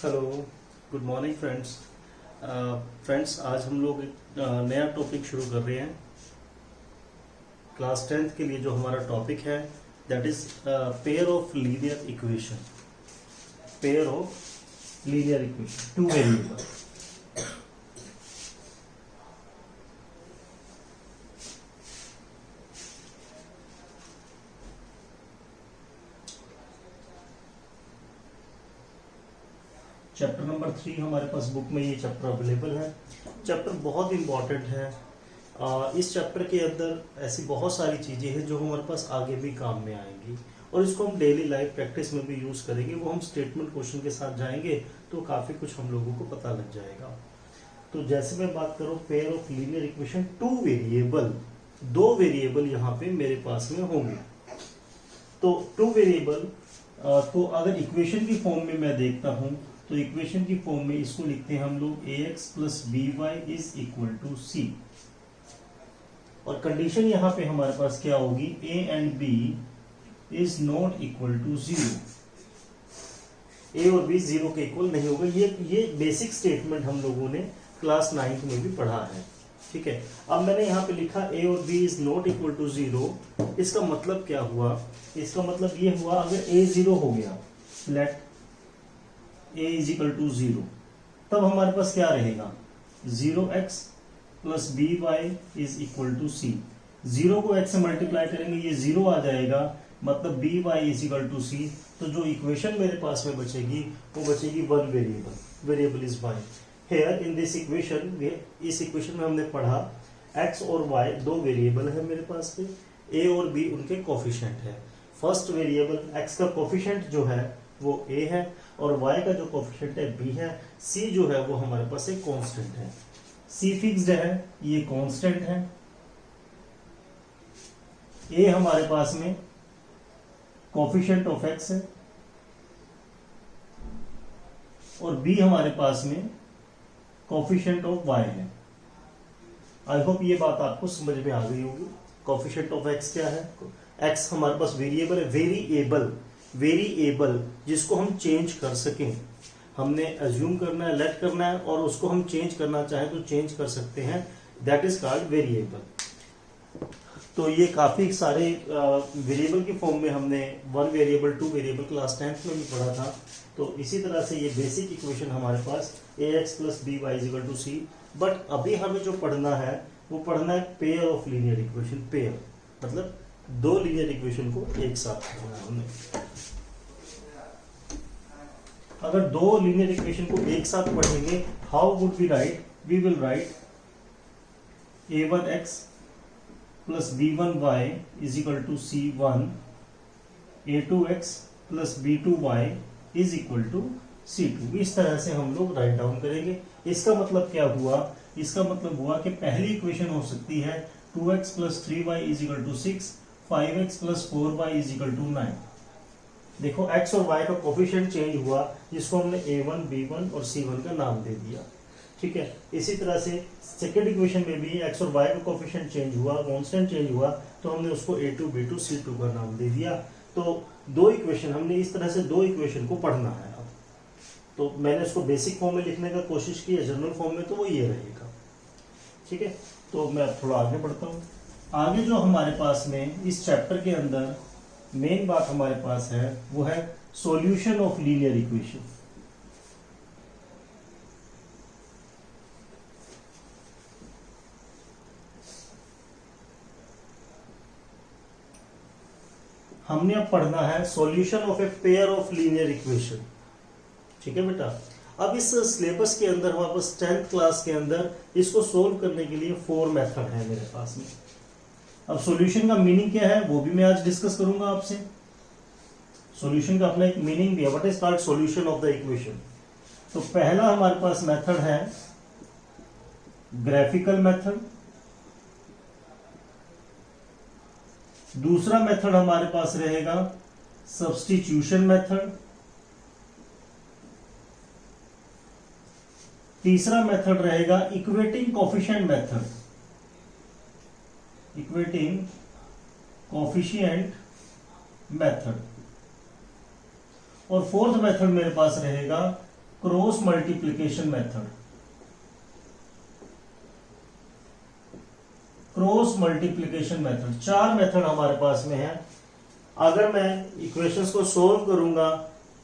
Hello, good morning friends. Friends, आज हम लोग एक नया टॉपिक शुरू कर रहे हैं। क्लास 10th के लिए जो हमारा टॉपिक है that is pair of linear equation. Pair of linear equation, two variable. Chapter number 3 हमारे पास बुक में ये चैप्टर अवेलेबल है। चैप्टर बहुत इंपॉर्टेंट है। इस चैप्टर के अंदर ऐसी बहुत सारी चीज़ें हैं जो हमारे पास आगे भी काम में आएंगी और इसको हम डेली लाइफ प्रैक्टिस में भी यूज़ करेंगे। वो हम स्टेटमेंट क्वेश्चन के साथ जाएंगे तो काफ़ी कुछ हम लोगों को पता लग जाएगा। तो जैसे मैं बात करूँ pair of linear equation, two variable, दो वेरिएबल यहाँ पे मेरे पास में होंगे। तो टू वेरिएबल तो अगर इक्वेशन की फॉर्म में मैं देखता हूँ तो इक्वेशन की फॉर्म में इसको लिखते हैं हम लोग ax plus B Y is equal to C. और कंडीशन यहाँ पे हमारे पास क्या होगी, a and b is not equal to 0। a और b 0 के इक्वल नहीं होगा। ये बेसिक स्टेटमेंट हम लोगों ने क्लास 9th में भी पढ़ा है। ठीक है, अब मैंने यहाँ पे लिखा a और b is not equal to 0। इसका मतलब क्या हुआ, इसका मतलब ये हुआ अगर a 0 हो गया, let a is equal to 0, तब हमारे पास क्या रहेगा, 0x plus B Y is equal to C. 0 को x से मल्टीप्लाई करेंगे, ये 0 आ जाएगा, मतलब B Y is equal to C. तो जो इक्वेशन मेरे पास में बचेगी वो बचेगी one variable, variable is Y. Here in this equation, इस इक्वेशन में हमने पढ़ा x और y दो वेरिएबल है मेरे पास में, a और b उनके कोफिशिएंट है। फर्स्ट वेरिएबल x का कोफिशिएंट जो है वो a है और y का जो कोफिशिएंट है b है। c जो है वो हमारे पास एक कांस्टेंट है। c फिक्स्ड है, ये कांस्टेंट है। a हमारे पास में कोफिशिएंट ऑफ x है और b हमारे पास में कोफिशिएंट ऑफ y है। आई होप ये बात आपको समझ में आ गई होगी। कोफिशिएंट ऑफ x क्या है, x हमारे पास वेरिएबल है, वेरिएबल जिसको हम चेंज कर सकें। हमने अज्यूम करना है, लेट करना है और उसको हम चेंज करना चाहें तो चेंज कर सकते हैं, दैट इज कॉल्ड वेरिएबल। तो ये काफी सारे वेरिएबल की फॉर्म में हमने one variable, two variable class 10th में भी पढ़ा था। तो इसी तरह से ये बेसिक इक्वेशन हमारे पास ax plus B Y equal to C. But अभी हमें जो पढ़ना है वो पढ़ना है pair of linear equation. Pair मतलब दो लीनियर इक्वेशन को एक साथ पढ़ना है हमने। अगर दो लीनियर इक्वेशन को एक साथ पढ़ेंगे, how would we write, we will write a1x plus b1y is equal to c1, a2x plus b2y is equal to c2। इस तरह से हम लोग राइट डाउन करेंगे। इसका मतलब क्या हुआ, इसका मतलब हुआ कि पहली इक्वेशन हो सकती है 2x plus 3y is equal to 6, 5x plus 4y is equal to 9। देखो x और y का कोफिशिएंट चेंज हुआ, जिसको हमने a1, b1 और c1 का नाम दे दिया। ठीक है, इसी तरह से सेकेंड इक्वेशन में भी x और y का कोफिशिएंट चेंज हुआ, कांस्टेंट चेंज हुआ, तो हमने उसको a2, b2, c2 का नाम दे दिया। तो दो इक्वेशन, हमने इस तरह से दो इक्वेशन को पढ़ना है। अब तो मैंने उसको बेसिक फॉर्म में लिखने का कोशिश की है, जनरल फॉर्म में तो वो ये रहेगा। ठीक है, तो मैं थोड़ा आगे बढ़ता हूँ। आगे जो हमारे पास में इस चैप्टर के अंदर मेन बात हमारे पास है वो है सॉल्यूशन ऑफ लीनियर इक्वेशन। हमने अब पढ़ना है solution of a pair of linear equation. ठीक है बेटा, अब इस सिलेबस के अंदर हमारे पास 10th क्लास के अंदर इसको सोल्व करने के लिए 4 मेथड है मेरे पास में। अब सॉल्यूशन का मीनिंग क्या है वो भी मैं आज डिस्कस करूंगा आपसे। सॉल्यूशन का अपना एक मीनिंग भी है, what is called solution of the equation. तो पहला हमारे पास मेथड है ग्राफिकल मेथड। दूसरा मेथड हमारे पास रहेगा सब्स्टिट्यूशन मेथड। तीसरा मेथड रहेगा equating coefficient method, equating coefficient method. और फोर्थ मेथड मेरे पास रहेगा cross multiplication method. Cross multiplication method, 4 method हमारे पास में है। अगर मैं इक्वेशंस को सोल्व करूंगा,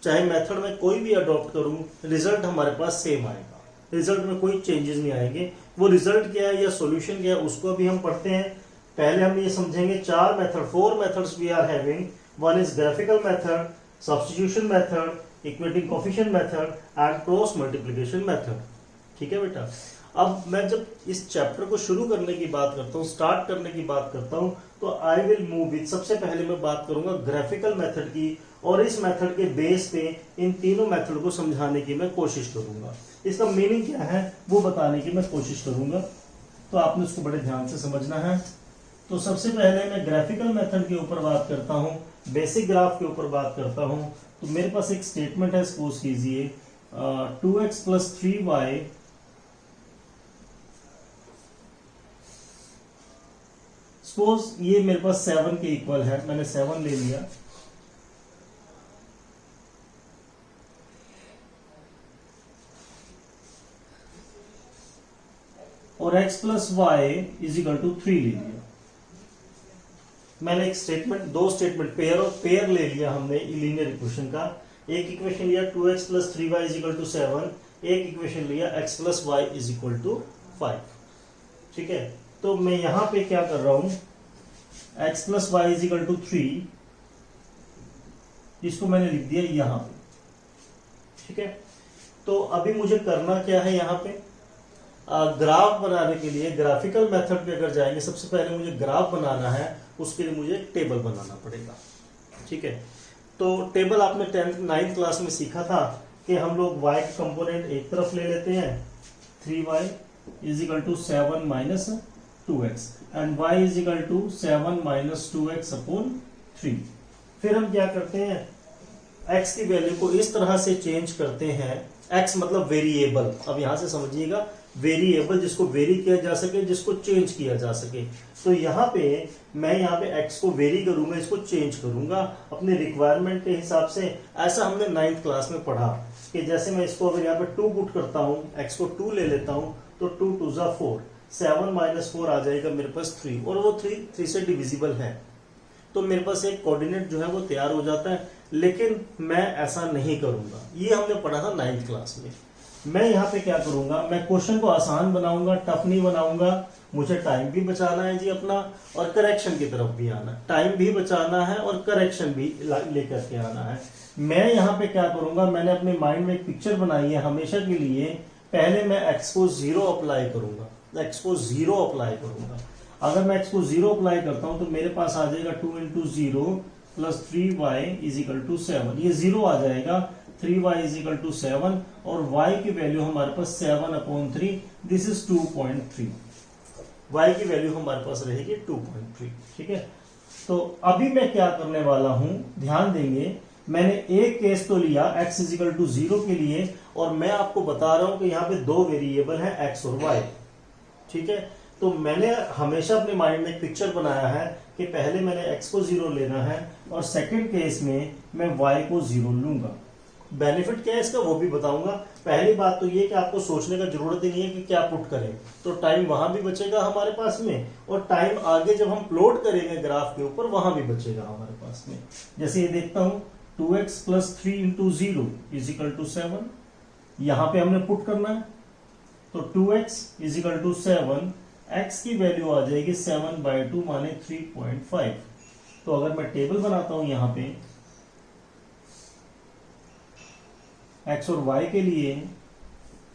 चाहे मेथड में कोई भी अडॉप्ट करूं, रिजल्ट हमारे पास सेम आएगा, रिजल्ट में कोई चेंजेस नहीं आएंगे। वो रिजल्ट क्या है या सॉल्यूशन क्या है उसको भी हम पढ़ते हैं। पहले हम ये समझेंगे 4 method, 4 methods we are having. One is graphical method, substitution method, equating coefficient method and cross multiplication method. ठीक है बेटा। अब मैं जब इस चैप्टर को शुरू करने की बात करता हूँ, स्टार्ट करने की बात करता हूँ, तो आई विल मूव विद, सबसे पहले मैं बात करूंगा ग्राफिकल मेथड की, और इस मेथड के बेस पे इन तीनों मेथड को समझाने की मैं कोशिश करूंगा। इसका मीनिंग क्या है वो बताने की मैं कोशिश करूंगा, तो आपने उसको बड़े ध्यान से समझना है। तो सबसे पहले मैं ग्राफिकल मेथड के ऊपर बात करता हूँ, बेसिक ग्राफ के ऊपर बात करता हूँ। तो मेरे पास एक स्टेटमेंट है, सपोज कीजिए 2x + 3y सपोज ये मेरे पास 7 के इक्वल है, मैंने 7 ले लिया। और x + y = 3 ले लिया। मैंने एक स्टेटमेंट, दो स्टेटमेंट पेयर ले लिया हमने लीनियर इक्वेशन का। एक इक्वेशन लिया 2x + 3y = 7, एक इक्वेशन लिया x + y = 5। ठीक है। तो मैं यहां पे क्या कर रहा हूं, x + y = 3, इसको मैंने लिख दिया यहां पे। ठीक है। तो अभी मुझे करना क्या है, यहां पे ग्राफ बनाने के लिए ग्राफिकल मेथड पे अगर जाएंगे, सबसे पहले मुझे ग्राफ बनाना है, उसके लिए मुझे एक टेबल बनाना पड़ेगा। ठीक है। तो टेबल आपने 9th क्लास में सीखा था कि हम लोग y के कंपोनेंट एक तरफ ले लेते हैं, 3y = 7 - 2x and y = 7 - 2x/3। फिर हम क्या करते हैं, x की वैल्यू को इस तरह से चेंज करते हैं, x मतलब वेरिएबल, अब यहां से समझिएगा, वेरिएबल जिसको वेरी किया जा सके, जिसको चेंज किया जा सके। तो यहाँ पे मैं यहाँ पे x को वेरी करूंगा, इसको चेंज करूंगा अपने रिक्वायरमेंट के हिसाब से। ऐसा हमने 9th क्लास में पढ़ा कि जैसे मैं इसको अगर यहाँ पे 2 पुट करता हूँ, x को 2 ले लेता हूँ, तो 2 × 2 = 4, 7 - 4 आ जाएगा मेरे पास 3, और वो 3 से डिविजिबल है। तो मेरे पास एक कोऑर्डिनेट जो है वो तैयार हो जाता है। लेकिन मैं ऐसा नहीं करूंगा, ये हमने पढ़ा था 9th क्लास में। मैं यहाँ पे क्या करूंगा, मैं क्वेश्चन को आसान बनाऊंगा, टफ नहीं बनाऊंगा। मुझे टाइम भी बचाना है जी अपना, और करेक्शन की तरफ भी आना है। टाइम भी बचाना है और करेक्शन भी लेकर के आना है। मैं यहाँ पे क्या करूंगा, मैंने अपने माइंड में एक पिक्चर बनाई है हमेशा के लिए। पहले मैं x को 0 अप्लाई करूंगा, x को 0 अप्लाई करूंगा। अगर मैं x को 0 अप्लाई करता हूं तो मेरे पास आ जाएगा 2 × 0 + 3y = 7, ये 0 आ जाएगा। 3y = 7 और y की वैल्यू हमारे पास 7/3, दिस इज 2.3। y की वैल्यू हमारे पास रहेगी 2.3। ठीक है। तो अभी मैं क्या करने वाला हूं, ध्यान देंगे, मैंने एक केस तो लिया x = 0 के लिए, और मैं आपको बता रहा हूं कि यहाँ पे दो वेरिएबल हैं x और y। ठीक है। तो मैंने हमेशा अपने माइंड में एक पिक्चर बनाया है कि पहले मैंने x को 0 लेना है, और सेकंड केस में मैं y को 0 लूंगा। बेनिफिट क्या है इसका वो भी बताऊंगा। पहली बात तो ये कि आपको सोचने का जरूरत ही नहीं है कि क्या पुट करें, तो टाइम वहां भी बचेगा हमारे पास में, और टाइम आगे जब हम प्लॉट करेंगे ग्राफ के ऊपर वहां भी बचेगा हमारे पास में। जैसे ये देखता हूं 2x + 3 × 0 = 7, यहां पे हमने पुट करना है, तो 2x = 7, x की वैल्यू आ जाएगी 7/2 माने 3.5। तो अगर मैं टेबल बनाता हूं यहाँ पे x और y के लिए,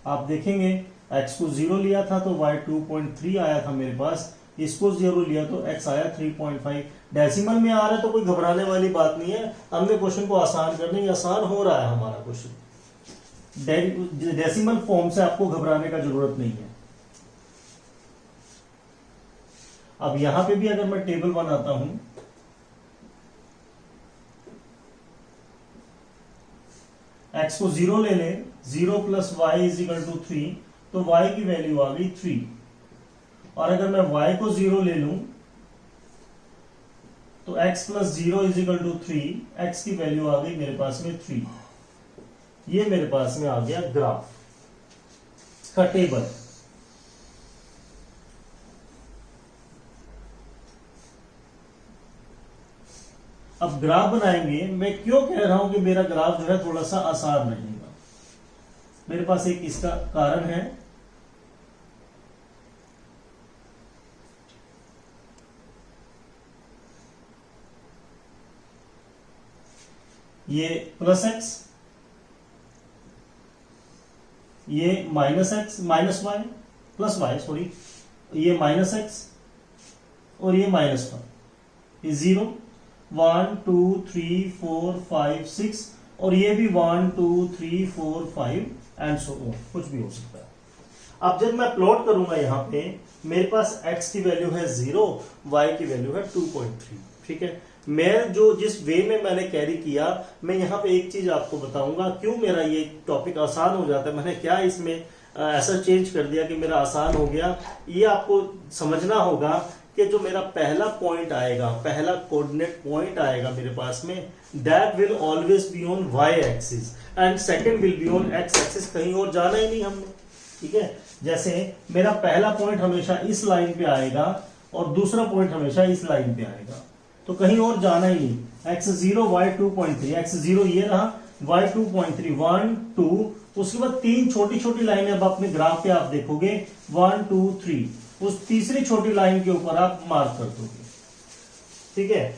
आप देखेंगे x को 0 लिया था तो y 2.3 आया था मेरे पास, इसको 0 लिया तो x आया 3.5। डेसिमल में आ रहा है तो कोई घबराने वाली बात नहीं है, हमने क्वेश्चन को आसान करने, आसान हो रहा है हमारा क्वेश्चन। डेसिमल फॉर्म से आपको घबराने का जरूरत नहीं है। अब यहां पे भी अगर मैं टेबल बनाता हूं, x को 0 ले लें, 0 + y = 3, तो y की वैल्यू आ गई 3। और अगर मैं y को 0 ले लूं तो x + 0 = 3, x की वैल्यू आ गई मेरे पास में 3। ये मेरे पास में आ गया ग्राफ का टेबल। अब ग्राफ बनाएंगे, मैं क्यों कह रहा हूं कि मेरा ग्राफ जो है थोड़ा सा आसान रहेगा, मेरे पास एक इसका कारण है। ये प्लस एक्स, ये minus X minus Y, plus Y sorry, ये माइनस एक्स और ये माइनस वाई, ये 0 1 2 3 4 5 6 और ये भी 1 2 3 4 5 एंड सो ऑन, कुछ भी हो सकता है। अब जब मैं प्लॉट करूंगा यहां पे, मेरे पास x की वैल्यू है 0, y की वैल्यू है 2.3। ठीक है, मैं जो जिस वे में मैंने कैरी किया, मैं यहाँ पे एक चीज आपको बताऊंगा क्यों मेरा ये टॉपिक आसान हो जाता है, मैंने क्या इसमें ऐसा चेंज कर दिया कि मेरा आसान हो गया। ये आपको समझना होगा कि जो मेरा पहला पॉइंट आएगा, पहला कोऑर्डिनेट पॉइंट आएगा मेरे पास में, that will always be on Y axis and second will be on X axis, कहीं और जाना ही नहीं हमने। ठीक है, जैसे मेरा पहला पॉइंट हमेशा इस लाइन पे आएगा और दूसरा पॉइंट हमेशा इस लाइन पे आएगा, तो कहीं और जाना ही नहीं। x0 y 2.3, x0 ये रहा, y 2.3 1 2, उसके बाद तीन छोटी छोटी लाइनें अब अपने ग्राफ पे आप देखोगे 1 2 3, उस तीसरी छोटी लाइन के ऊपर आप मार्क कर दोगे। ठीक है,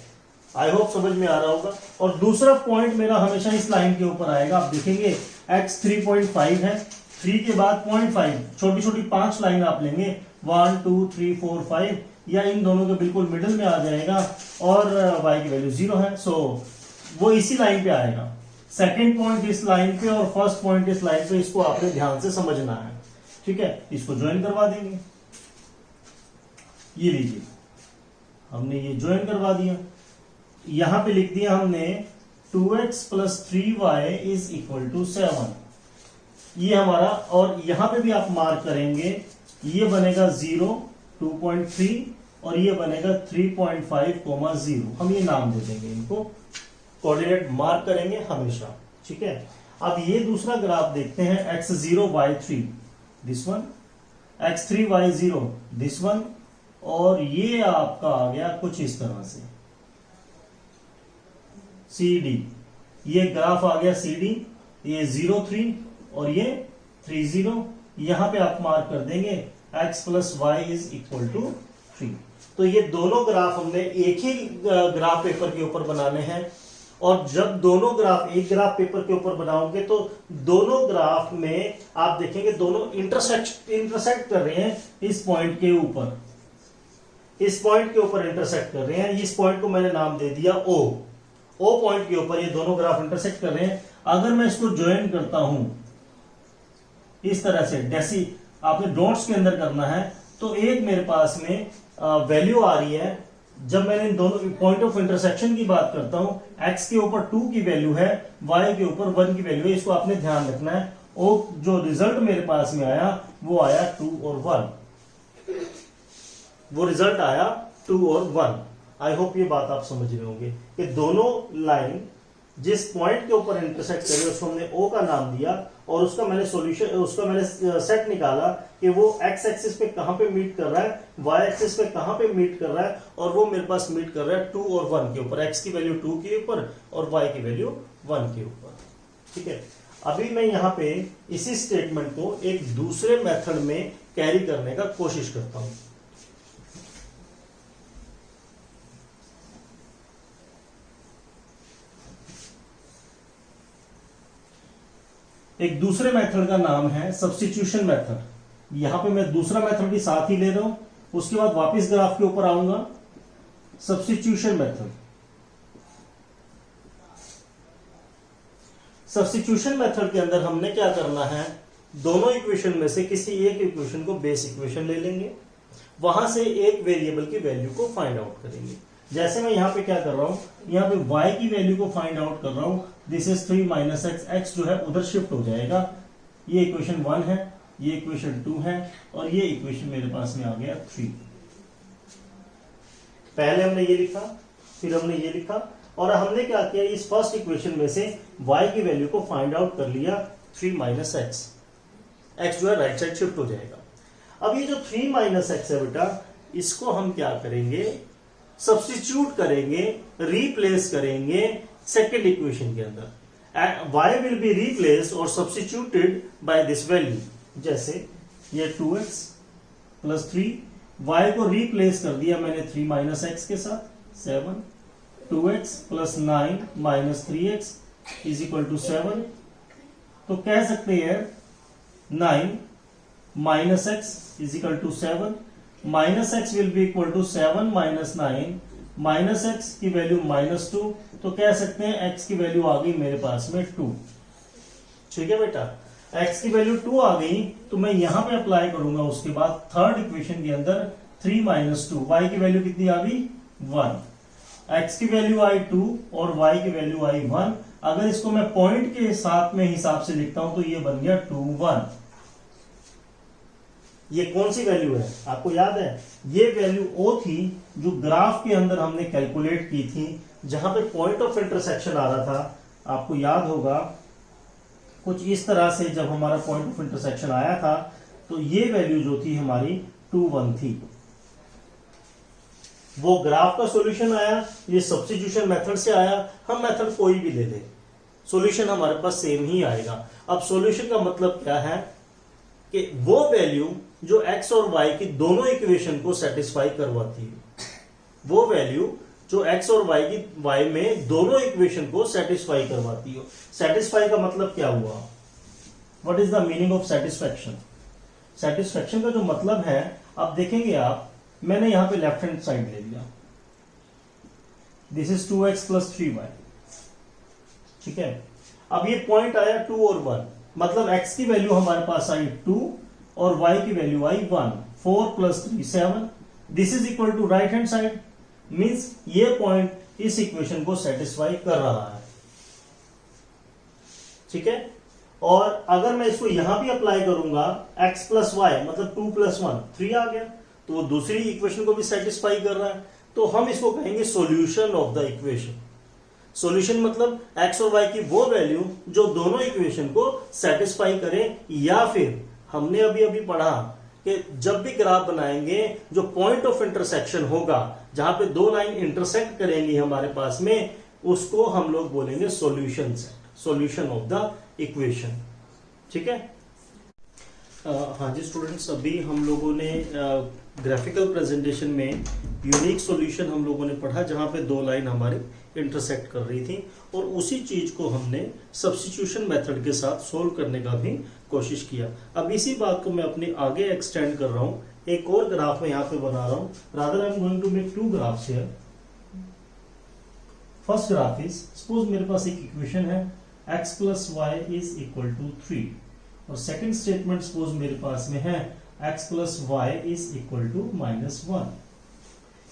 आई होप समझ में आ रहा होगा। और दूसरा पॉइंट मेरा हमेशा इस लाइन के ऊपर आएगा, आप देखेंगे x 3.5 है, 3 के बाद 0.5, छोटी छोटी 5 लाइन आप लेंगे 1 2 3 4 5, या इन दोनों के बिल्कुल मिडिल में आ जाएगा और y की वैल्यू 0 है, सो वो इसी लाइन पे आएगा। सेकंड पॉइंट इस लाइन पे और फर्स्ट पॉइंट इस लाइन पे, इसको आपने ध्यान से समझना है। ठीक है, इसको ज्वाइन करवा देंगे, ये लीजिए हमने ये ज्वाइन करवा दिया, यहां पे लिख दिया हमने 2x + 3y is equal to 7, ये हमारा, और यहां पे भी आप मार्क करेंगे, ये बनेगा 0 2.3 और ये बनेगा 3.5, 0, हम ये नाम दे देंगे, इनको कोऑर्डिनेट मार्क करेंगे हमेशा। ठीक है, अब ये दूसरा ग्राफ देखते हैं, x0 y3 this one, x3 y0 this one, और ये आपका आ गया कुछ इस तरह से CD, ये ग्राफ आ गया CD, ये 0 3 और ये 3 0, यहां पे आप मार्क कर देंगे x + y is equal to 3। तो ये दोनों ग्राफ हमने एक ही ग्राफ पेपर के ऊपर बनाने हैं, और जब दोनों ग्राफ एक ग्राफ पेपर के ऊपर बनाओगे तो दोनों ग्राफ में आप देखेंगे दोनों इंटरसेक्ट कर रहे हैं इस पॉइंट के ऊपर, इस पॉइंट के ऊपर इंटरसेक्ट कर रहे हैं। इस पॉइंट को मैंने नाम दे दिया O पॉइंट के ऊपर ये दोनों ग्राफ इंटरसेक्ट कर रहे हैं। अगर मैं इसको ज्वाइन करता हूं इस तरह से, जैसी आपने डॉट्स के अंदर करना है, तो एक मेरे पास में वैल्यू आ रही है, जब मैंने इन दोनों पॉइंट ऑफ इंटरसेक्शन की बात करता हूं, x के ऊपर 2 की वैल्यू है, y के ऊपर 1 की वैल्यू है, इसको आपने ध्यान रखना है। और जो रिजल्ट मेरे पास में आया वो आया 2 और 1, वो रिजल्ट आया 2 और 1। आई होप ये बात आप समझ रहे होंगे कि दोनों लाइन जिस पॉइंट के ऊपर इंटरसेक्ट करी उसको हमने O का नाम दिया, और उसका मैंने सॉल्यूशन, उसका मैंने सेट निकाला कि वो x एक्सिस पे कहां पे मीट कर रहा है, y एक्सिस पे कहां पे मीट कर रहा है, और वो मेरे पास मीट कर रहा है 2 और 1 के ऊपर, x की वैल्यू 2 के ऊपर और y की वैल्यू 1 के ऊपर। ठीक है, अभी मैं यहां पे इसी स्टेटमेंट को एक दूसरे मेथड में कैरी करने का कोशिश करता हूं। एक दूसरे मेथड का नाम है सब्स्टिट्यूशन मेथड। यहां पे मैं दूसरा मेथड भी साथ ही ले रहा हूं, उसके बाद वापस ग्राफ के ऊपर आऊंगा। सब्स्टिट्यूशन मेथड, सब्स्टिट्यूशन मेथड के अंदर हमने क्या करना है, दोनों इक्वेशन में से किसी एक इक्वेशन को बेस इक्वेशन ले लेंगे, वहां से एक वेरिएबल की वैल्यू को फाइंड आउट करेंगे। जैसे मैं यहां पे क्या कर रहा हूं, यहां पे y की वैल्यू को फाइंड आउट कर रहा हूं, दिस इज 3 - x, x जो है उधर शिफ्ट हो जाएगा। ये इक्वेशन 1 है, ये इक्वेशन 2 है, और ये इक्वेशन मेरे पास में आ गया 3। पहले हमने ये लिखा, फिर हमने ये लिखा, और हमने क्या किया, इस फर्स्ट इक्वेशन में से y की वैल्यू को फाइंड आउट कर लिया 3 माइनस एक्स। एक्स जो है राइट साइड शिफ्ट हो जाएगा। अब ये जो 3 माइनस एक्स है बेटा, इसको हम क्या करेंगे, सब्स्टिट्यूट करेंगे, रिप्लेस करेंगे सेकेंड इक्वेशन के अंदर। y विल बी रिप्लेस और सब्स्टिट्यूटेड बाय दिस वैल्यू। जैसे ये 2x प्लस 3, y को रिप्लेस कर दिया मैंने 3 माइनस एक्स के साथ, 7, 2x plus 9 minus 3x is equal to 7। तो कह सकते हैं 9 minus X is equal to 7, minus X will be equal to 7 minus 9, minus X की वैल्यू माइनस 2, तो कह सकते हैं एक्स की वैल्यू आ गई मेरे पास में 2। ठीक है बेटा, x की वैल्यू 2 आ गई, तो मैं यहां पे अप्लाई करूंगा उसके बाद थर्ड इक्वेशन के अंदर 3 माइनस 2, y की वैल्यू कितनी आ गई 1, x की वैल्यू आई 2 और y की वैल्यू आई 1। अगर इसको मैं पॉइंट के साथ में हिसाब से लिखता हूं तो ये बन गया 2 1। ये कौन सी वैल्यू है आपको याद है, ये वैल्यू ओ थी जो ग्राफ के अंदर हमने कैलकुलेट की थी, जहां पे पॉइंट ऑफ इंटरसेक्शन आ रहा था। आपको याद होगा कुछ इस तरह से जब हमारा पॉइंट ऑफ इंटरसेक्शन आया था तो ये वैल्यू जो थी हमारी 2 1 थी। वो ग्राफ का सॉल्यूशन आया, ये सब्स्टिट्यूशन मेथड से आया, हम मेथड कोई भी ले लें, सॉल्यूशन हमारे पास सेम ही आएगा। अब सॉल्यूशन का मतलब क्या है कि वो वैल्यू जो x और y की दोनों इक्वेशन को सेटिस्फाई करवाती है, वो वैल्यू जो x और y में दोनों इक्वेशन को सेटिस्फाई करवाती हो। सेटिस्फाई का मतलब क्या हुआ, what is the meaning of satisfaction. Satisfaction का जो मतलब है, अब देखेंगे आप, मैंने यहां पे लेफ्ट हैंड साइड ले लिया, this is 2x plus 3y। ठीक है, अब ये पॉइंट आया 2 और 1, मतलब x की वैल्यू हमारे पास आई 2 और y की वैल्यू आई 1, 4 plus 3 7, this is equal to right hand side, means ये पॉइंट इस इक्वेशन को सेटिस्फाई कर रहा है। ठीक है, और अगर मैं इसको यहां भी अप्लाई करूंगा x प्लस वाई, मतलब 2 प्लस 1 3 आ गया, तो वो दूसरी इक्वेशन को भी सेटिस्फाई कर रहा है, तो हम इसको कहेंगे solution of the equation. Solution मतलब x और y की वो वैल्यू जो दोनों इक्वेशन को सेटिस्फाई करे, या फिर हमने अभी अभी पढ़ा कि जब भी ग्राफ बनाएंगे जो पॉइंट ऑफ इंटरसेक्शन होगा, जहां पे दो लाइन इंटरसेक्ट करेंगी हमारे पास में, उसको हम लोग बोलेंगे solution set, solution of the equation. ठीक है, हाँ जी स्टूडेंट्स, अभी हम लोगों ने ग्राफिकल प्रेजेंटेशन में यूनिक सॉल्यूशन हम लोगों ने पढ़ा, जहां पे दो लाइन हमारी इंटरसेक्ट कर रही थी, और उसी चीज को हमने सब्स्टिट्यूशन मेथड के साथ सोल्व करने का भी कोशिश किया। अब इसी बात को मैं अपने आगे एक्सटेंड कर रहा हूं, एक और ग्राफ में यहाँ पे बना रहा हूं। Rather I am going to make 2 graphs here. First graph is, suppose मेरे पास एक इक्वेशन है x plus Y is equal to 3, और सेकेंड स्टेटमेंट सपोज मेरे पास में है x plus Y is equal to -1।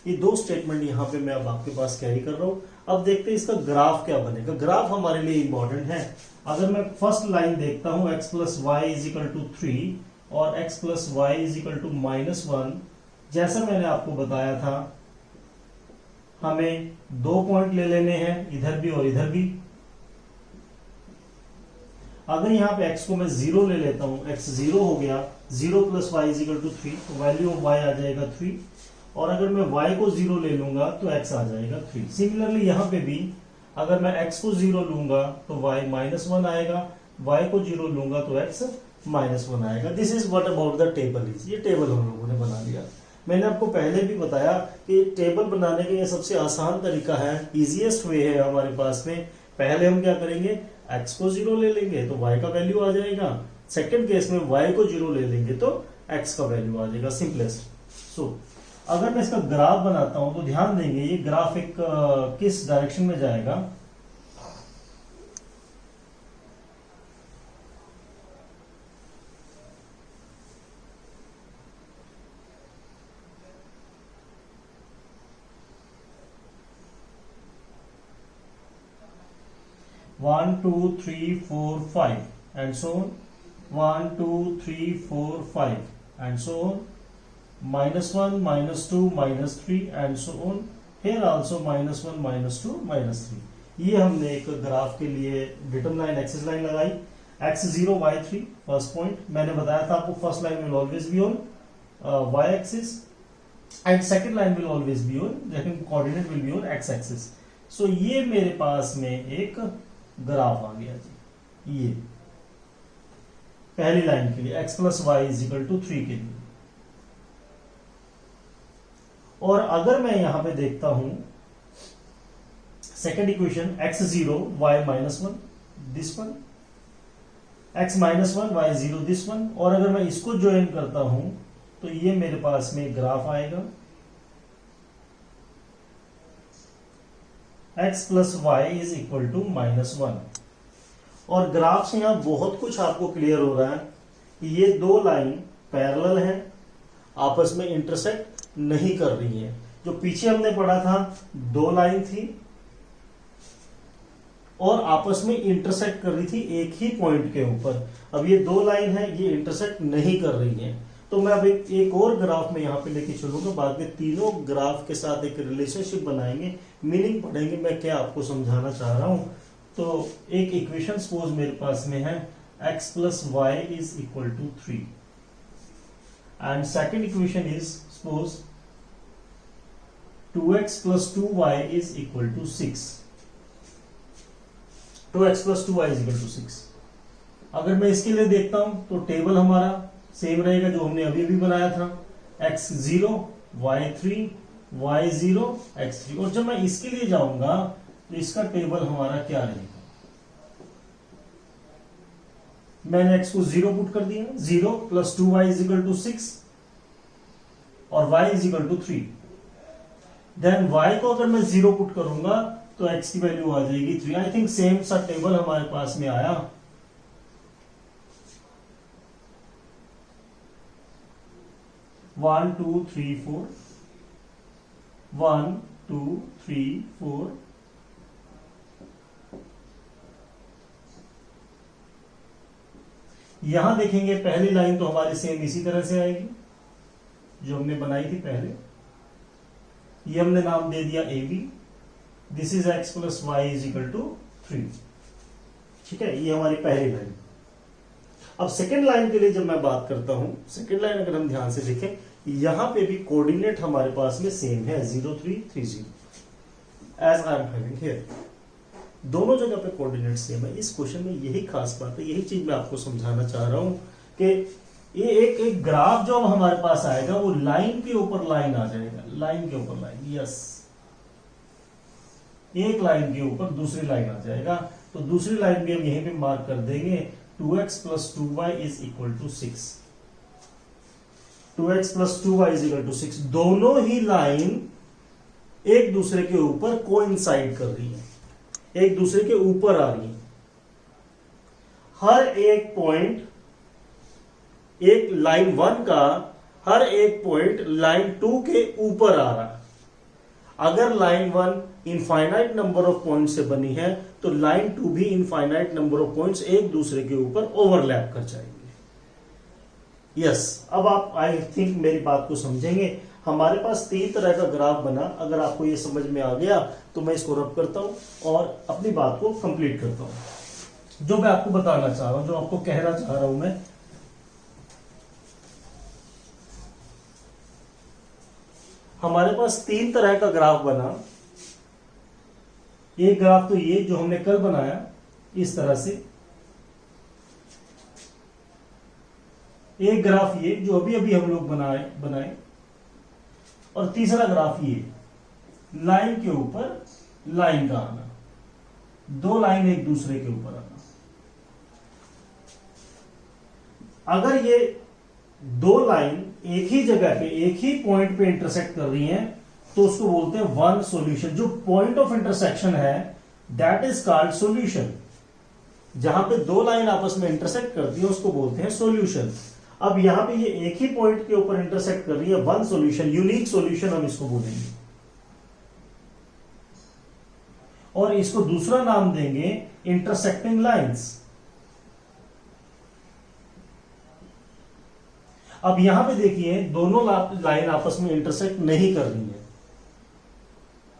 ये दो स्टेटमेंट यहां पे मैं अब आपके पास कैरी कर रहा हूं। अब देखते हैं इसका ग्राफ क्या बनेगा। ग्राफ हमारे लिए इंपॉर्टेंट है। अगर मैं फर्स्ट लाइन देखता हूं x plus Y is equal to 3 और x plus Y is equal to -1, जैसा मैंने आपको बताया था, हमें 2 पॉइंट ले लेने हैं, इधर भी और इधर भी। अगर यहां पे x को मैं 0 ले लेता हूं, x 0 हो गया, 0 plus Y is equal to 3, तो वैल्यू ऑफ y आ जाएगा 3, और अगर मैं y को 0 ले लूंगा तो x आ जाएगा 3। सिमिलरली यहां पे भी अगर मैं x को 0 लूंगा तो y -1 आएगा, y को 0 लूंगा तो x -1 आएगा। This is what about the table is. ये टेबल हम लोगों ने बना लिया। मैंने आपको पहले भी बताया कि टेबल बनाने का ये सबसे आसान तरीका है, इजीएस्ट वे है हमारे पास में। पहले हम क्या करेंगे, x को 0 ले लेंगे तो y का वैल्यू आ जाएगा, सेकेंड केस में y को 0 ले लेंगे तो x का वैल्यू आ जाएगा, सिंपलेस्ट। सो अगर मैं इसका ग्राफ बनाता हूं तो ध्यान देंगे ये ग्राफ एक किस डायरेक्शन में जाएगा। One, 2, 3, 4, 5 and so on. 1, 2, 3, 4, 5 and so on. -1, -2, -3 and so on. here also -1 -2 -3। ये हमने एक ग्राफ के लिए डिटरमाइन एक्सिस लाइन लगाई, x0 y3 फर्स्ट पॉइंट। मैंने बताया था आपको first line will always be on y axis and second line will always be on, second coordinate will be on x axis. So ये मेरे पास में एक ग्राफ आ गया जी, ये पहली लाइन के लिए x + y = 3 के लिए। और अगर मैं यहां पे देखता हूं second equation x0 y -1 this one, x -1 y0 this one, और अगर मैं इसको ज्वाइन करता हूं तो ये मेरे पास में ग्राफ आएगा x + y = -1। और ग्राफ से यहां बहुत कुछ आपको क्लियर हो रहा है कि ये दो लाइन पैरेलल हैं, आपस में इंटरसेक्ट नहीं कर रही है। जो पीछे हमने पढ़ा था दो लाइन थी और आपस में इंटरसेक्ट कर रही थी एक ही पॉइंट के ऊपर। अब ये दो लाइन है, ये इंटरसेक्ट नहीं कर रही है। तो मैं अब एक और ग्राफ में यहां पे लेके चलूंगा, बाद में तीनों ग्राफ के साथ एक रिलेशनशिप बनाएंगे, मीनिंग पढ़ेंगे मैं क्या आपको समझाना चाह रहा हूं। तो एक इक्वेशन सपोज मेरे पास में है x + y = 3 and second equation is suppose 2x + 2y = 6। 2x + 2y = 6। अगर मैं इसके लिए देखता हूं तो टेबल हमारा सेम रहेगा जो हमने अभी भी बनाया था, x0 y3 y0 x3। और जब मैं इसके लिए जाऊंगा तो इसका टेबल हमारा क्या रहेगा, मैंने x को 0 पुट कर दिया, 0 + 2y = 6 और y = 3। देन y को अगर मैं 0 पुट करूंगा तो x की वैल्यू आ जाएगी 3। आई थिंक सेम सा टेबल हमारे पास में आया। 1 2 3 4 1 2 3 4 यहां देखेंगे पहली लाइन तो हमारी सेम इसी तरह से आएगी जो हमने बनाई थी पहले। ये हमने नाम दे दिया AB। This is x + y = 3। ठीक है, ये हमारी पहली लाइन। अब सेकेंड लाइन के लिए जब मैं बात करता हूं, सेकेंड लाइन अगर हम ध्यान से देखें, यहां पे भी कोऑर्डिनेट हमारे पास में सेम है 0 3 3 0 as I am having here. दोनों जगह पे कोऑर्डिनेट सेम है। इस क्वेश्चन में यही खास बात है, यही चीज मैं आपको समझाना चाह रहा हूं कि ये एक ग्राफ जो हमारे पास आएगा वो लाइन के ऊपर लाइन आ जाएगा, लाइन के ऊपर लाइन। यस, एक लाइन के ऊपर दूसरी लाइन आ जाएगा। तो दूसरी लाइन भी हम यहीं पे मार्क कर देंगे 2x + 2y = 6। 2x + 2y = 6। दोनों ही लाइन एक दूसरे के ऊपर कोइंसाइड कर रही है, एक दूसरे के ऊपर आ रही है। हर एक पॉइंट, एक लाइन 1 का हर एक पॉइंट लाइन 2 के ऊपर आ रहा है। अगर line 1 infinite number of point से बनी है तो लाइन 2 भी इनफाइनाइट नंबर ऑफ पॉइंट्स एक दूसरे के ऊपर ओवरलैप कर जाएंगे। यस, अब आप आई थिंक मेरी बात को समझेंगे। हमारे पास 3 तरह का ग्राफ बना। अगर आपको ये समझ में आ गया तो मैं इसको रब करता हूं और अपनी बात को कंप्लीट करता हूं। जो मैं आपको बताना चाह रहा हूं, जो आपको कहना चाह रहा हूं मैं, हमारे पास 3 तरह का ग्राफ बना। एक ग्राफ तो ये जो हमने कल बनाया इस तरह से, एक ग्राफ ये जो अभी अभी हम लोग बनाए, और तीसरा ग्राफ ये लाइन के ऊपर लाइन का आना, दो लाइन एक दूसरे के ऊपर आना। अगर ये दो लाइन एक ही जगह पे एक ही पॉइंट पे इंटरसेक्ट कर रही हैं तो उसको बोलते हैं वन सॉल्यूशन। जो पॉइंट ऑफ इंटरसेक्शन है दैट इज कॉल्ड सॉल्यूशन। जहां पे दो लाइन आपस में इंटरसेक्ट करती है उसको बोलते हैं सॉल्यूशन। अब यहां पे ये एक ही पॉइंट के ऊपर इंटरसेक्ट कर रही है, वन सॉल्यूशन, यूनिक सॉल्यूशन हम इसको बोलेंगे। और इसको दूसरा नाम देंगे इंटरसेक्टिंग लाइंस। अब यहां पे देखिए दोनों लाइन आपस में इंटरसेक्ट नहीं कर रही है,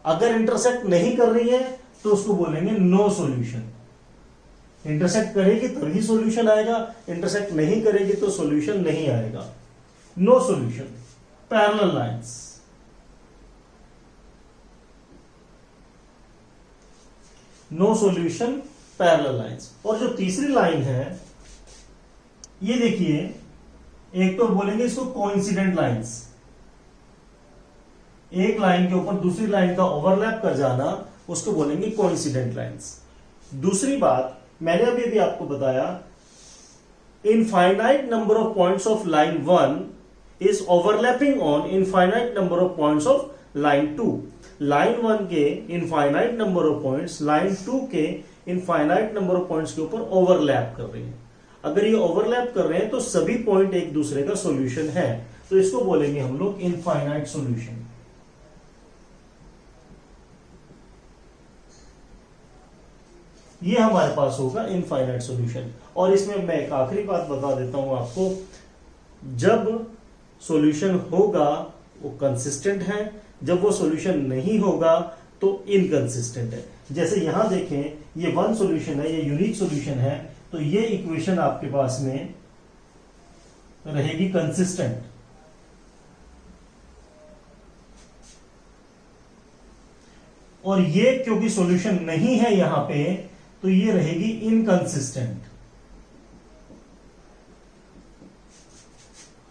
अगर इंटरसेक्ट नहीं कर रही है तो उसको बोलेंगे नो सॉल्यूशन। इंटरसेक्ट करेगी तभी सॉल्यूशन आएगा, इंटरसेक्ट नहीं करेगी तो सॉल्यूशन नहीं आएगा। No solution. Parallel lines, no solution parallel lines. और जो तीसरी लाइन है ये देखिए, एक तो बोलेंगे इसको कोइंसिडेंट लाइंस, एक लाइन के ऊपर दूसरी लाइन का ओवरलैप कर जाना, उसको बोलेंगे कोइंसिडेंट लाइंस। दूसरी बात मैंने अभी भी आपको बताया, infinite number of points of line 1 is overlapping on infinite number of points of line 2। Line 1 के infinite number of points line 2 के इनफाइनाइट नंबर ऑफ पॉइंट्स के ऊपर ओवरलैप कर रहे हैं। अगर ये ओवरलैप कर रहे हैं तो सभी पॉइंट एक दूसरे का सॉल्यूशन है, तो इसको बोलेंगे हम लोग इनफाइनाइट सॉल्यूशन। ये हमारे पास होगा इनफाइनाइट सॉल्यूशन। और इसमें मैं एक आखिरी बात बता देता हूं आपको, जब सॉल्यूशन होगा वो कंसिस्टेंट है, जब वो सॉल्यूशन नहीं होगा तो इनकंसिस्टेंट है। जैसे यहां देखें, ये वन सॉल्यूशन है, ये यूनिक सॉल्यूशन है, तो ये इक्वेशन आपके पास में रहेगी कंसिस्टेंट। और ये क्योंकि सॉल्यूशन नहीं है यहां पे, तो ये रहेगी इनकंसिस्टेंट।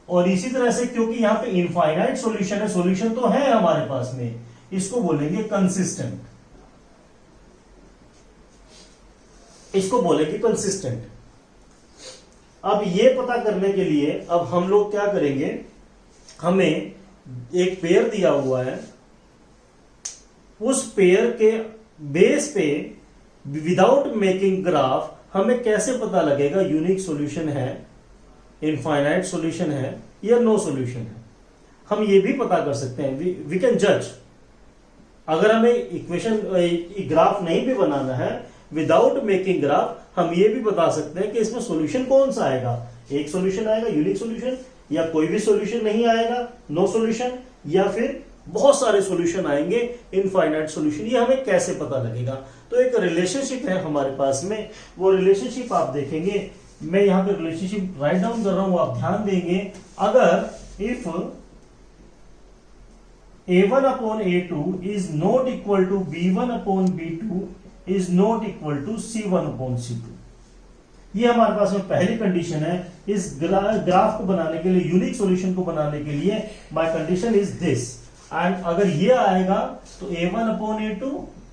और इसी तरह से क्योंकि यहां पे इनफाइनाइट सॉल्यूशन है, सॉल्यूशन तो है हमारे पास में, इसको बोलेंगे कंसिस्टेंट, इसको बोलेंगे कंसिस्टेंट। अब ये पता करने के लिए अब हम लोग क्या करेंगे, हमें एक पेयर दिया हुआ है, उस पेयर के बेस पे विदाउट मेकिंग ग्राफ हमें कैसे पता लगेगा यूनिक सॉल्यूशन है, इनफाइनाइट सॉल्यूशन है या नो सॉल्यूशन है। हम ये भी पता कर सकते हैं, वी कैन जज। अगर हमें इक्वेशन ग्राफ नहीं भी बनाना है, विदाउट मेकिंग ग्राफ हम ये भी बता सकते हैं कि इसमें सॉल्यूशन कौन सा आएगा। एक सॉल्यूशन आएगा यूनिक सॉल्यूशन, या कोई भी सॉल्यूशन नहीं आएगा नो सॉल्यूशन, या फिर बहुत सारे सॉल्यूशन आएंगे इनफाइनाइट सॉल्यूशन। ये हमें कैसे पता लगेगा। तो एक रिलेशनशिप है हमारे पास में, वो रिलेशनशिप आप देखेंगे, मैं यहां पे रिलेशनशिप राइट डाउन कर रहा हूं, आप ध्यान देंगे। अगर if a1 upon a2 is not equal to b1 upon b2 is not equal to c1 upon c2, ये हमारे पास में पहली कंडीशन है। इस ग्राफ को बनाने के लिए, यूनिक सॉल्यूशन को बनाने के लिए, my condition is this. And अगर ये आएगा तो a1 upon a2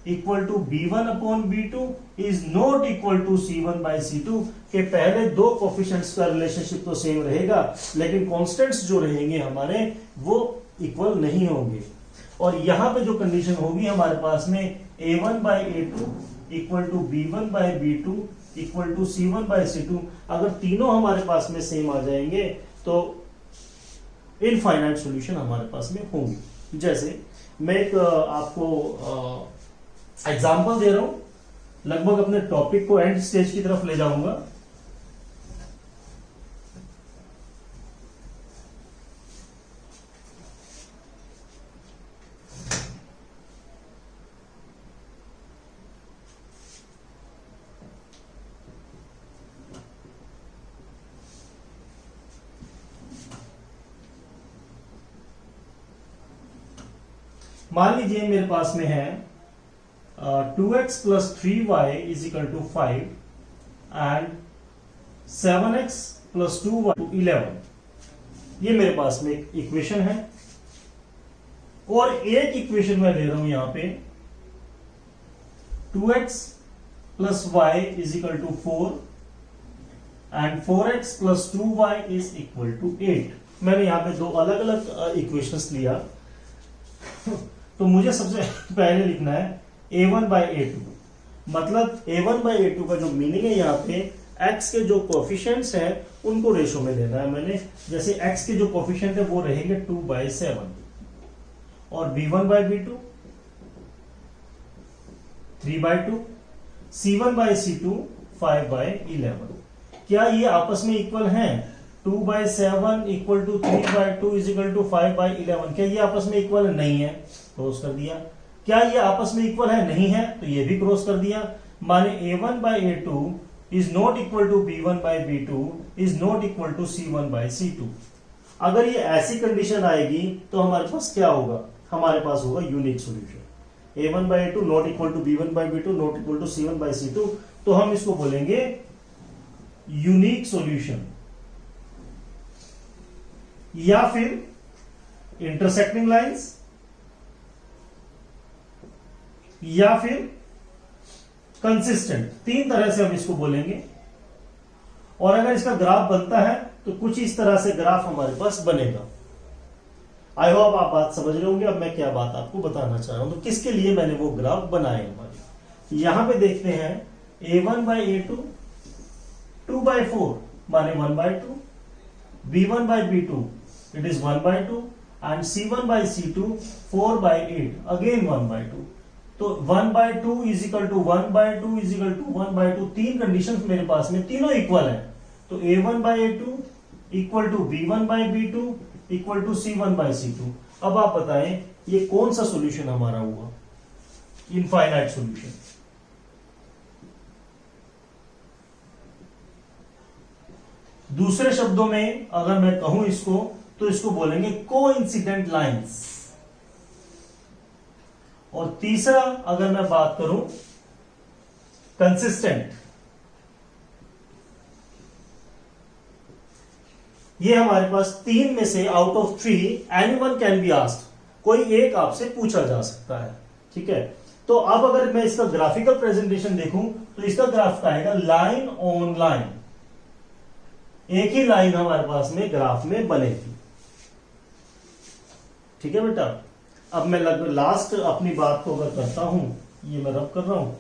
equal to b1 upon b2 is not equal to c1 by c2 के पहले दो कोफिशिएंट्स का रिलेशनशिप तो सेम रहेगा, लेकिन कांस्टेंट्स जो रहेंगे हमारे वो इक्वल नहीं होंगे। और यहां पे जो कंडीशन होगी हमारे पास में a1 by a2 equal to b1 by b2 equal to c1 by c2, अगर तीनों हमारे पास में सेम आ जाएंगे तो इनफाइनाइट सॉल्यूशन हमारे पास में होंगे। जैसे मैं एक आपको एग्जांपल दे रहा हूं, लगभग अपने टॉपिक को एंड स्टेज की तरफ ले जाऊंगा। मान लीजिए मेरे पास में है 2x plus 3y is equal to 5 and 7x plus 2y to 11, ये मेरे पास में एक इक्वेशन है। और एक इक्वेशन मैं ले रहा हूं यहां पे 2x plus y is equal to 4 and 4x plus 2y is equal to 8। मैंने यहां पे दो अलग अलग इक्वेशंस लिया। तो मुझे सबसे पहले लिखना है a1 by a2, मतलब a1 by a2 का जो मीनिंग है यहाँ पे x के जो कोफिशिएंट्स हैं उनको रेशो में लेना है मैंने। जैसे x के जो कोफिशिएंट है वो रहेंगे 2/7 और b1 by b2 3/2, c1 by c2 5/11। क्या ये आपस में इक्वल हैं? 2/7 equal to 3/2 is equal to 5/11, क्या ये आपस में इक्वल नहीं है? क्लोज कर दिया। क्या ये आपस में इक्वल है? नहीं है, तो ये भी क्रॉस कर दिया। माने a1/a2 is not equal to b1/b2 is not equal to c1/c2। अगर ये ऐसी कंडीशन आएगी तो हमारे पास क्या होगा? हमारे पास होगा unique solution. a1/a2 not equal to b1/b2 not equal to c1/c2, तो हम इसको बोलेंगे यूनिक सॉल्यूशन। या फिर इंटरसेक्टिंग लाइंस, या फिर कंसिस्टेंट, तीन तरह से हम इसको बोलेंगे। और अगर इसका ग्राफ बनता है तो कुछ इस तरह से ग्राफ हमारे पास बनेगा। आई होप आप बात समझ रहे होंगे। अब मैं क्या बात आपको बताना चाह रहा हूं, तो किसके लिए मैंने वो ग्राफ बनाए हमारे। यहां पे देखते हैं a1/a2 2/4 माने 1/2, b1/b2 it is 1/2 and c1/c2 4/8 again 1/2। तो 1/2 is equal to 1/2 is equal to 1/2, तीन कंडीशंस मेरे पास में, तीनों इक्वल है। तो a1/a2 equal to b1/b2 equal to c1/c2। अब आप बताएं ये कौन सा सॉल्यूशन हमारा हुआ? Infinite solution. दूसरे शब्दों में अगर मैं कहूं इसको, तो इसको बोलेंगे कोइंसिडेंट लाइंस। और तीसरा अगर मैं बात करूं कंसिस्टेंट। ये हमारे पास तीन में से out of 3 anyone can be asked, कोई एक आपसे पूछा जा सकता है। ठीक है, तो अब अगर मैं इसका ग्राफिकल प्रेजेंटेशन देखूं तो इसका ग्राफ का आएगा लाइन ऑन लाइन। एक ही लाइन हमारे पास में ग्राफ में बनेगी। ठीक है बेटा, अब मैं लगभग लास्ट अपनी बात को अगर करता हूं, ये मैं रब कर रहा हूं।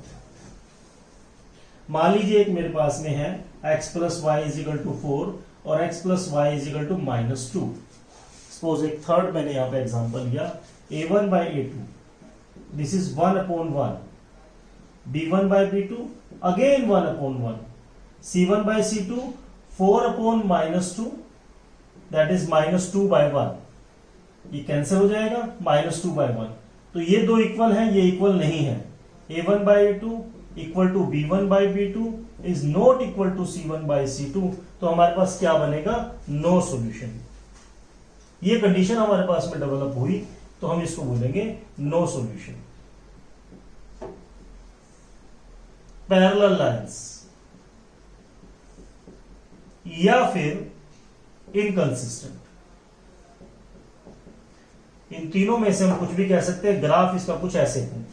मान लीजिए एक मेरे पास में है x plus Y is equal to 4 और x plus Y is equal to -2। Suppose एक थर्ड मैंने यहां पे एग्जांपल लिया a1/a2 this is 1/1, b1/b2 again 1/1, c1/c2 4/-2 that is -2/1। ये कैंसिल हो जाएगा, -2/1। तो ये दो इक्वल हैं, ये इक्वल नहीं है। a1/a2 equal to b1/b2 is not equal to c1/c2। तो हमारे पास क्या बनेगा? No solution. ये कंडीशन हमारे पास में डेवलप हुई तो हम इसको बोलेंगे नो सॉल्यूशन। पैरेलल लाइंस या फिर इनकंसिस्टेंट, इन तीनों में से हम कुछ भी कह सकते हैं। ग्राफ इसका कुछ ऐसे है।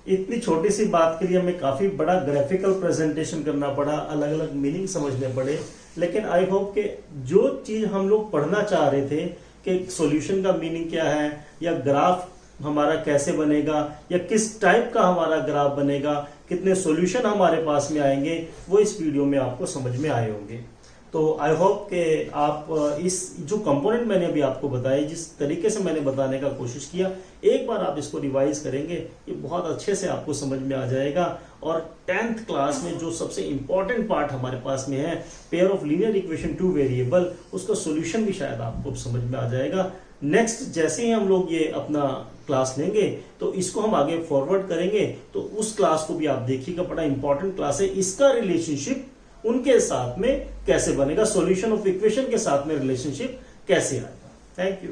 इतनी छोटी सी बात के लिए हमें काफी बड़ा ग्राफिकल प्रेजेंटेशन करना पड़ा, अलग अलग मीनिंग समझने पड़े। लेकिन आई होप कि जो चीज हम लोग पढ़ना चाह रहे थे कि सॉल्यूशन का मीनिंग क्या है, या ग्राफ हमारा कैसे बनेगा, या किस टाइप का हमारा ग्राफ बनेगा, कितने सॉल्यूशन हमारे पास में आएंगे, वो इस वीडियो में आपको समझ में आए होंगे। तो आई होप कि आप इस जो कंपोनेंट मैंने अभी आपको बताए, जिस तरीके से मैंने बताने का कोशिश किया, एक बार आप इसको रिवाइज करेंगे, ये बहुत अच्छे से आपको समझ में आ जाएगा। और 10th क्लास में जो सबसे इंपॉर्टेंट पार्ट हमारे पास में है, pair of linear equation two variable, उसका सॉल्यूशन भी शायद आपको समझ में आ जाएगा। नेक्स्ट जैसे ही हम लोग ये अपना क्लास लेंगे तो इसको हम आगे फॉरवर्ड करेंगे, तो उस क्लास को भी आप देखिएगा, बड़ा इंपॉर्टेंट क्लास है। इसका रिलेशनशिप उनके साथ में कैसे बनेगा, सॉल्यूशन ऑफ इक्वेशन के साथ में रिलेशनशिप कैसे आएगा। Thank you.